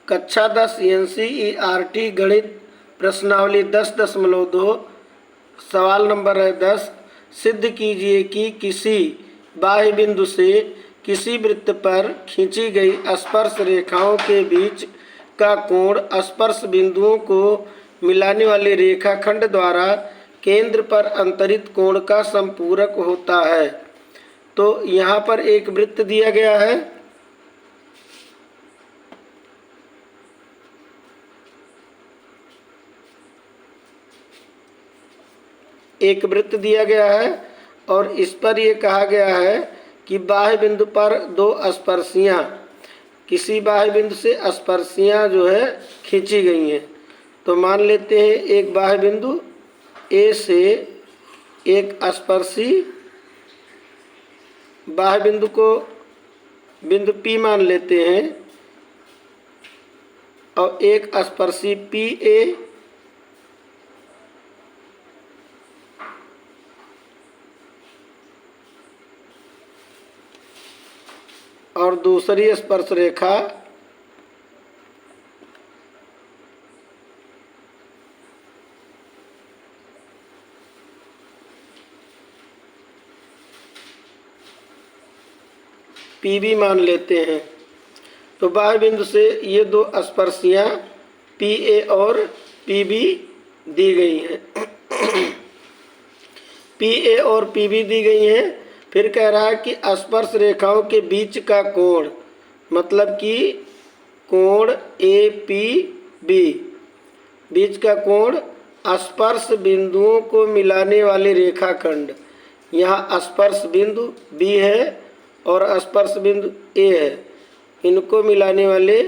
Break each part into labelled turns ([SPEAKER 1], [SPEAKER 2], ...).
[SPEAKER 1] कक्षा 10 NCERT गणित प्रश्नावली 10.2 सवाल नंबर है 10। सिद्ध कीजिए कि किसी बाह्य बिंदु से किसी वृत्त पर खींची गई स्पर्श रेखाओं के बीच का कोण स्पर्श बिंदुओं को मिलाने वाले रेखाखंड द्वारा केंद्र पर अंतरित कोण का संपूरक होता है। तो यहाँ पर एक वृत्त दिया गया है, एक वृत्त दिया गया है और इस पर यह कहा गया है कि बाह्य बिंदु पर दो स्पर्शियाँ, किसी बाह्य बिंदु से स्पर्शियाँ जो है खींची गई हैं। तो मान लेते हैं एक बाह्य बिंदु ए से एक स्पर्शी बाह्य बिंदु को बिंदु P मान लेते हैं और एक स्पर्शी PA और दूसरी स्पर्श रेखा PB मान लेते हैं। तो बाह्य बिंदु से ये दो स्पर्शियाँ PA और PB दी गई हैं। PA और PB दी गई हैं। फिर कह रहा है कि स्पर्श रेखाओं के बीच का कोण, मतलब कि कोण APB, बीच का कोण स्पर्श बिंदुओं को मिलाने वाले रेखाखंड, यहाँ स्पर्श बिंदु B है और स्पर्श बिंदु A है, इनको मिलाने वाले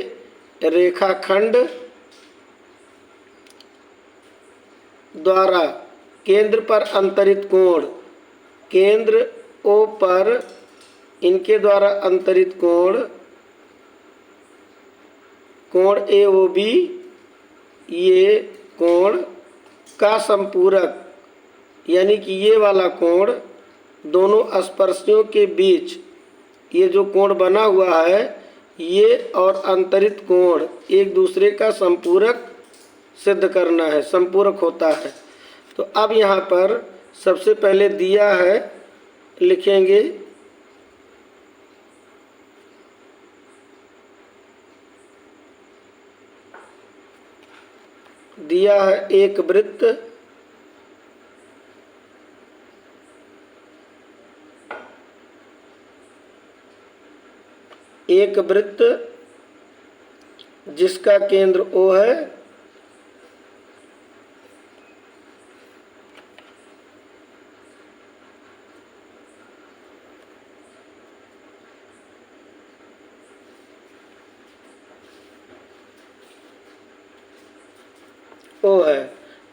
[SPEAKER 1] रेखाखंड द्वारा केंद्र पर अंतरित कोण, केंद्र O पर इनके द्वारा अंतरित कोण, कोण AOB, ये कोण का संपूरक, यानी कि ये वाला कोण दोनों स्पर्शियों के बीच ये जो कोण बना हुआ है, ये और अंतरित कोण एक दूसरे का संपूरक सिद्ध करना है, संपूरक होता है। तो अब यहाँ पर सबसे पहले दिया है, लिखेंगे दिया है एक वृत्त, एक वृत्त जिसका केंद्र O है,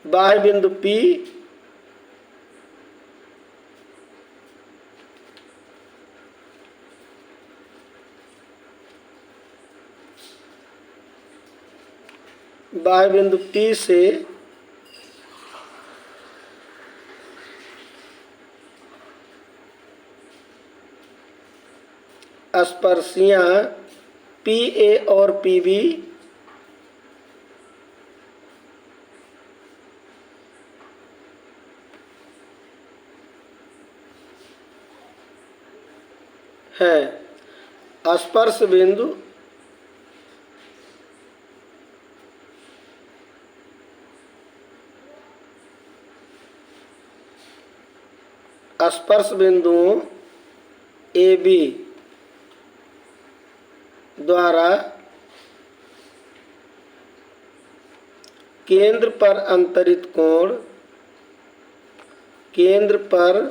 [SPEAKER 1] बाह्य बिंदु P बाह्य बिंदु P से स्पर्शियाँ PA और PB है। स्पर्श बिंदु स्पर्श बिंदुओं AB द्वारा केंद्र पर अंतरित कोण, केंद्र पर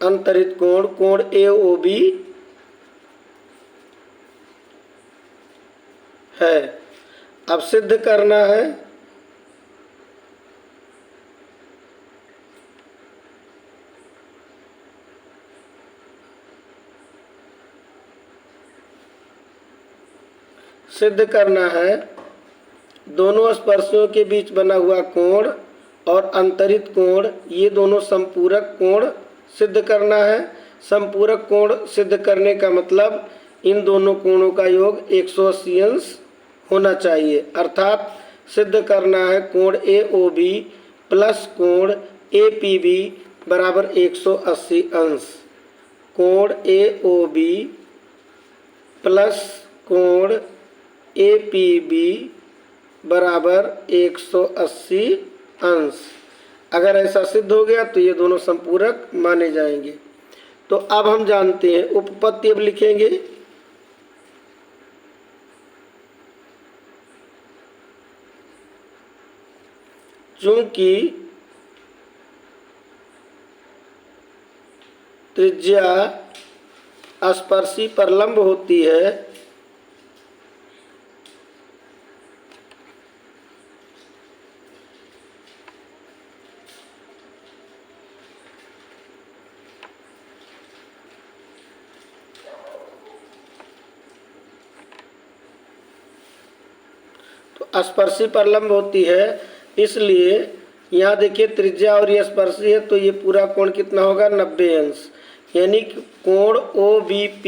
[SPEAKER 1] अंतरित कोण, कोण AOB है। अब सिद्ध करना है, सिद्ध करना है दोनों स्पर्शों के बीच बना हुआ कोण और अंतरित कोण, ये दोनों संपूरक कोण सिद्ध करना है। संपूरक कोण सिद्ध करने का मतलब इन दोनों कोणों का योग 180 अंश होना चाहिए, अर्थात सिद्ध करना है कोण AOB प्लस कोण APB बराबर 180 अंश। कोण AOB प्लस कोण APB बराबर 180 अंश। अगर ऐसा सिद्ध हो गया तो ये दोनों संपूरक माने जाएंगे। तो अब हम जानते हैं उपपत्ति, अब लिखेंगे। चूंकि त्रिज्या स्पर्शी पर लंब होती है, तो स्पर्शी पर लंब होती है, इसलिए यहाँ देखिए त्रिज्या और ये स्पर्शी है, तो ये पूरा कोण कितना होगा 90 अंश। यानी कि कोण OBP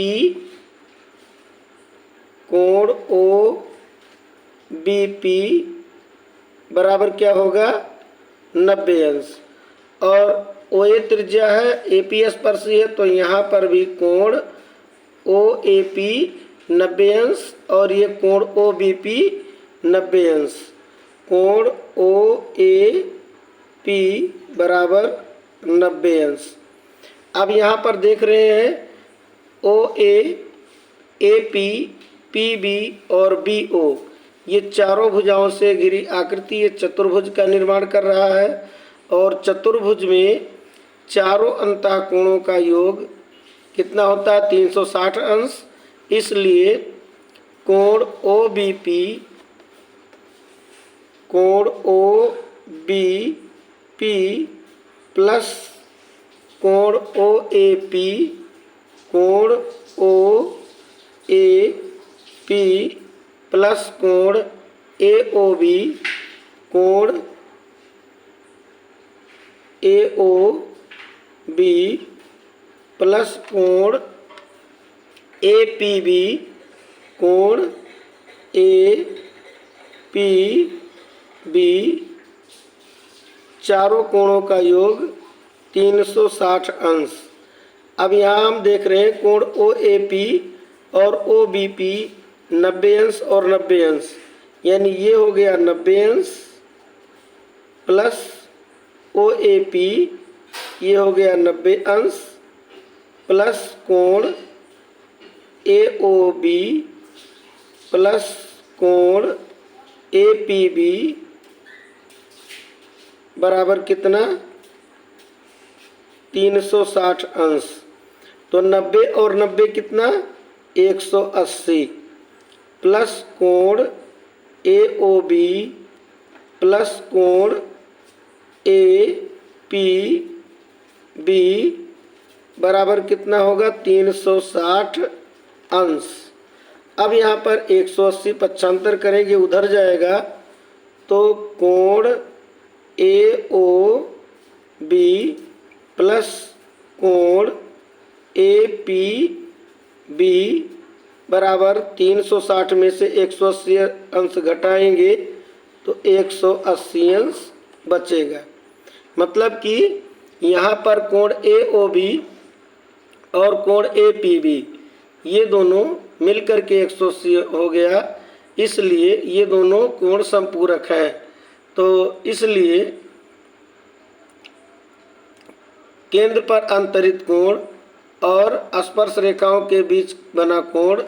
[SPEAKER 1] बराबर क्या होगा 90 अंश। और OA त्रिज्या है, AP स्पर्शी है, तो यहाँ पर भी कोण OAP 90 अंश और ये कोण OBP 90 अंश। कोण OAP बराबर 90 अंश। अब यहाँ पर देख रहे हैं OA, AP, PB और BO, ये चारों भुजाओं से घिरी आकृति ये चतुर्भुज का निर्माण कर रहा है। और चतुर्भुज में चारों अंतःकोणों का योग कितना होता है 360 अंश। इसलिए कोण OBP, कोण OBP प्लस कोण OAP, कोण OAP प्लस कोण AOB, कोण AOB प्लस कोण APB, कोण APB, चारों कोणों का योग 360 अंश। अब यहाँ हम देख रहे हैं कोण OAP और OBP 90 अंश और 90 अंश, यानी ये हो गया 90 अंश प्लस OAP, ये हो गया 90 अंश प्लस कोण AOB प्लस कोण APB बराबर कितना 360 अंश। तो 90 और 90 कितना 180 प्लस कोण AOB प्लस कोण APB बराबर कितना होगा 360 अंश। अब यहाँ पर 180 पक्षांतर करेंगे, उधर जाएगा, तो कोण AOB प्लस कोण APB बराबर 360 में से 180 अंश घटाएंगे तो 180 अंश बचेगा। मतलब कि यहाँ पर कोण AOB और कोण APB ये दोनों मिलकर के 180 हो गया, इसलिए ये दोनों कोण संपूरक हैं। तो इसलिए केंद्र पर अंतरित कोण और स्पर्श रेखाओं के बीच बना कोण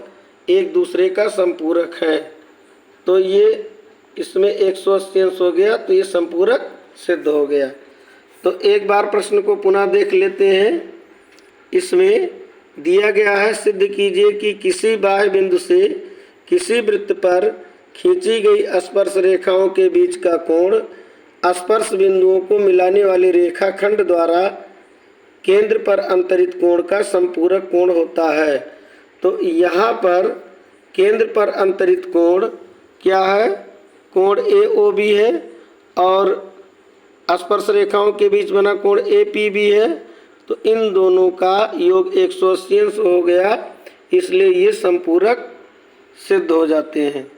[SPEAKER 1] एक दूसरे का संपूरक है। तो ये इसमें 180 अंश हो गया, तो ये संपूरक सिद्ध हो गया। तो एक बार प्रश्न को पुनः देख लेते हैं। इसमें दिया गया है, सिद्ध कीजिए कि किसी बाह्य बिंदु से किसी वृत्त पर खींची गई स्पर्श रेखाओं के बीच का कोण स्पर्श बिंदुओं को मिलाने वाले रेखाखंड द्वारा केंद्र पर अंतरित कोण का संपूरक कोण होता है। तो यहाँ पर केंद्र पर अंतरित कोण क्या है, कोण AOB है और स्पर्श रेखाओं के बीच बना कोण APB है, तो इन दोनों का योग 180 अंश हो गया, इसलिए ये संपूरक सिद्ध हो जाते हैं।